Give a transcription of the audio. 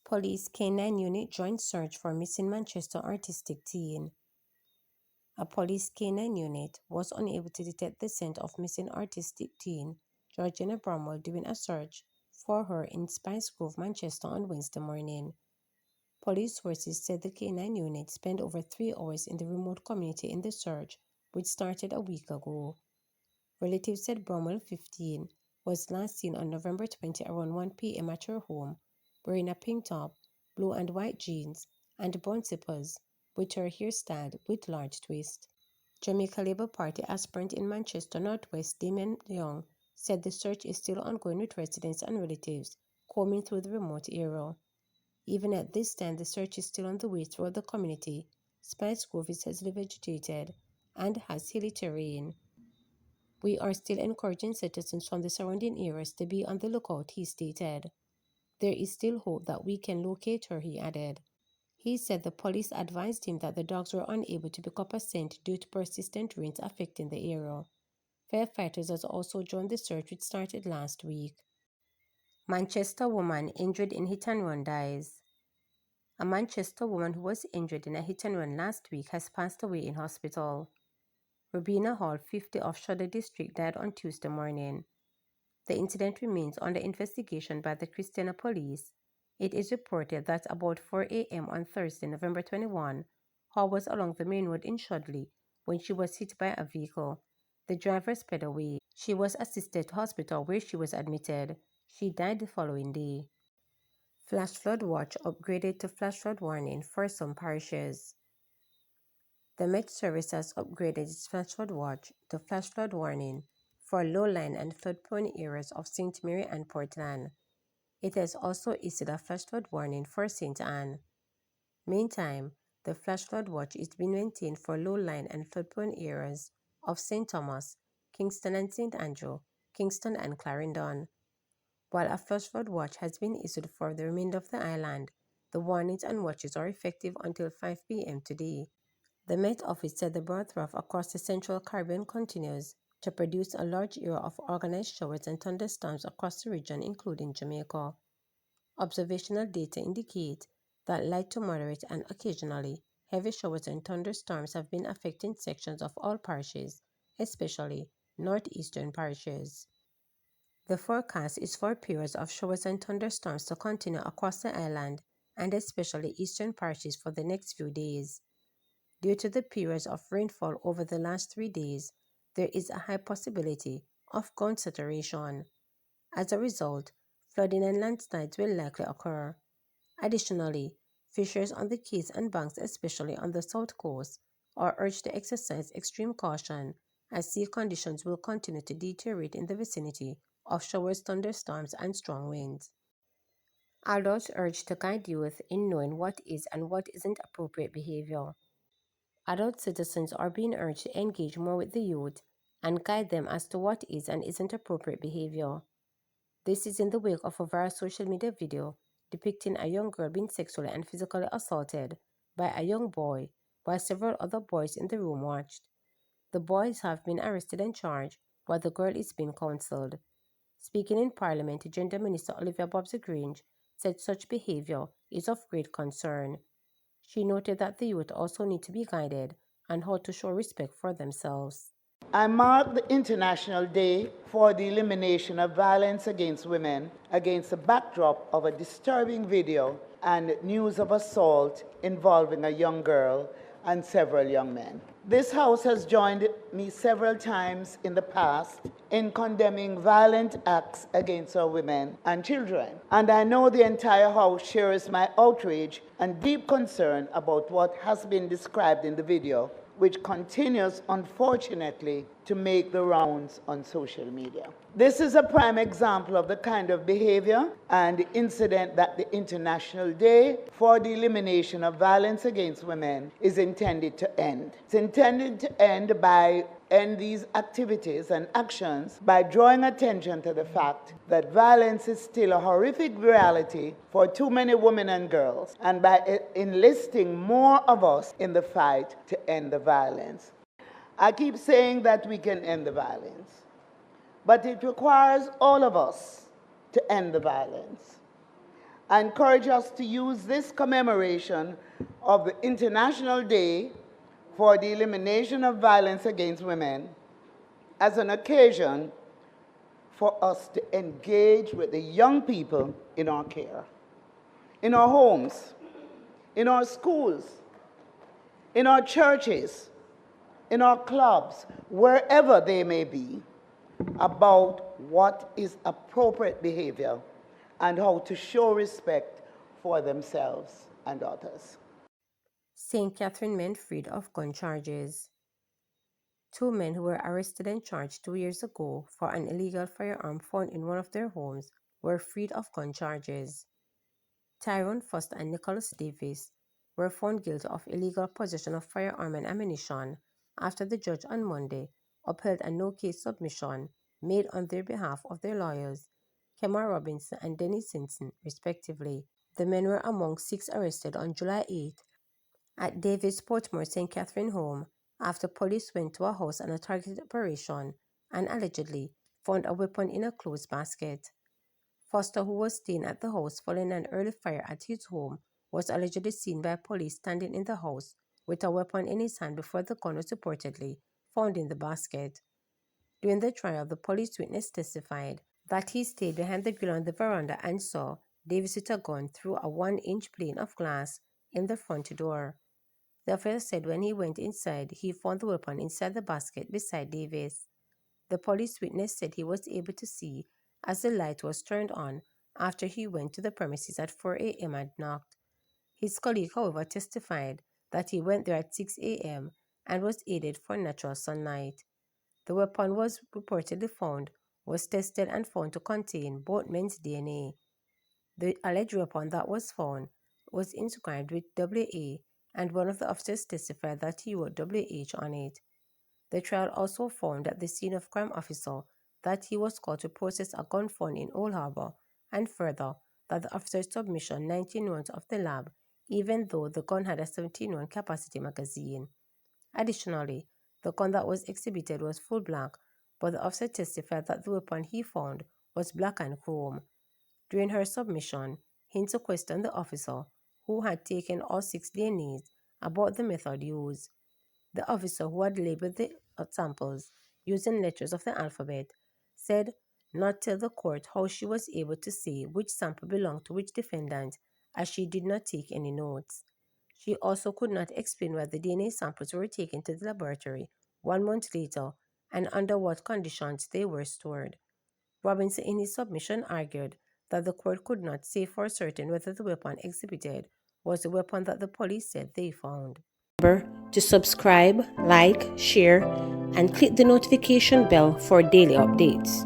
Police K9 unit joint search for missing Manchester artistic teen. A police K9 unit was unable to detect the scent of missing artistic teen Georgina Bramwell during a search for her in Spice Grove, Manchester on Wednesday morning. Police sources said the K9 unit spent over 3 hours in the remote community in the search, which started a week ago. Relatives said Bramwell, 15, was last seen on November 20 around 1 p.m. at her home, wearing a pink top, blue and white jeans, and brown slippers, with her hair styled with large twists. Jamaica Labour Party aspirant in Manchester Northwest Damien Young said the search is still ongoing with residents and relatives combing through the remote area. Even at this time, the search is still on the way throughout the community. Spice Grove is heavily vegetated and has hilly terrain. We are still encouraging citizens from the surrounding areas to be on the lookout, he stated. There is still hope that we can locate her, he added. He said the police advised him that the dogs were unable to pick up a scent due to persistent rains affecting the area. Firefighters has also joined the search, which started last week. Manchester woman injured in hit-and-run dies. A Manchester woman who was injured in a hit-and-run last week has passed away in hospital. Rubina Hall, 50, of Shudder District, died on Tuesday morning. The incident remains under investigation by the Christiana police. It is reported that about 4 a.m. on Thursday, November 21, Hall was along the main road in Shudley when she was hit by a vehicle. The driver sped away. She was assisted to hospital where she was admitted. She died the following day. Flash flood watch upgraded to flash flood warning for some parishes. The Met Service has upgraded its flash flood watch to flash flood warning for low-lying and flood-prone areas of St. Mary and Portland. It has also issued a flash flood warning for St. Anne. Meantime, the flash flood watch is being maintained for low-lying and flood-prone areas of St. Thomas, Kingston and St. Andrew, Kingston and Clarendon. While a flash flood watch has been issued for the remainder of the island, the warnings and watches are effective until 5 p.m. today. The Met Office said the broad trough across the Central Caribbean continues to produce a large area of organized showers and thunderstorms across the region, including Jamaica. Observational data indicate that light to moderate and occasionally heavy showers and thunderstorms have been affecting sections of all parishes, especially northeastern parishes. The forecast is for periods of showers and thunderstorms to continue across the island and especially eastern parishes for the next few days. Due to the periods of rainfall over the last 3 days, there is a high possibility of ground saturation. As a result, flooding and landslides will likely occur. Additionally, fishers on the quays and banks, especially on the south coast, are urged to exercise extreme caution as sea conditions will continue to deteriorate in the vicinity of showers, thunderstorms, and strong winds. Adults urged to guide youth in knowing what is and what isn't appropriate behavior. Adult citizens are being urged to engage more with the youth and guide them as to what is and isn't appropriate behavior. This is in the wake of a viral social media video depicting a young girl being sexually and physically assaulted by a young boy while several other boys in the room watched. The boys have been arrested and charged while the girl is being counseled. Speaking in Parliament, Gender Minister Olivia Bobbsey-Grange said such behavior is of great concern. She noted that the youth also need to be guided on how to show respect for themselves. I mark the International Day for the Elimination of Violence Against Women against the backdrop of a disturbing video and news of assault involving a young girl and several young men. This House has joined me several times in the past in condemning violent acts against our women and children. And I know the entire House shares my outrage and deep concern about what has been described in the video, which continues, unfortunately, to make the rounds on social media. This is a prime example of the kind of behavior and incident that the International Day for the Elimination of Violence Against Women is intended to end. It's intended to end these activities and actions by drawing attention to the fact that violence is still a horrific reality for too many women and girls, and by enlisting more of us in the fight to end the violence. I keep saying that we can end the violence, but it requires all of us to end the violence. I encourage us to use this commemoration of the International Day for the Elimination of Violence Against Women as an occasion for us to engage with the young people in our care, in our homes, in our schools, in our churches, in our clubs, wherever they may be, about what is appropriate behavior and how to show respect for themselves and others. St. Catherine men freed of gun charges. Two men who were arrested and charged 2 years ago for an illegal firearm found in one of their homes were freed of gun charges. Tyrone Fust and Nicholas Davis were found guilty of illegal possession of firearm and ammunition after the judge on Monday upheld a no-case submission made on their behalf of their lawyers, Kemar Robinson and Dennis Simpson, respectively. The men were among 6 arrested on July 8 at Davis Portmore St. Catherine home after police went to a house on a targeted operation and allegedly found a weapon in a clothes basket. Foster, who was staying at the house following an early fire at his home, was allegedly seen by police standing in the house with a weapon in his hand before the gun was reportedly found in the basket. During the trial, the police witness testified that he stayed behind the grill on the veranda and saw Davis with a gun through a 1-inch pane of glass in the front door. The officer said when he went inside, he found the weapon inside the basket beside Davis. The police witness said he was able to see as the light was turned on after he went to the premises at 4 a.m. and knocked. His colleague, however, testified that he went there at 6 a.m. and was aided for natural sunlight. The weapon was reportedly found, was tested and found to contain both men's DNA. The alleged weapon that was found was inscribed with AA, and one of the officers testified that he wrote WH on it. The trial also found at the scene of crime officer that he was called to process a gun found in Old Harbor, and further that the officer's submission 19 rounds of the lab, even though the gun had a 17-round capacity magazine. Additionally, the gun that was exhibited was full black, but the officer testified that the weapon he found was black and chrome. During her submission, Hinton questioned the officer, who had taken all 6 DNAs, about the method used. The officer, who had labeled the samples using letters of the alphabet, said not tell the court how she was able to say which sample belonged to which defendant, as she did not take any notes. She also could not explain why the DNA samples were taken to the laboratory 1 month later and under what conditions they were stored. Robinson, in his submission, argued that the court could not say for certain whether the weapon exhibited was the weapon that the police said they found. Remember to subscribe, like, share, and click the notification bell for daily updates.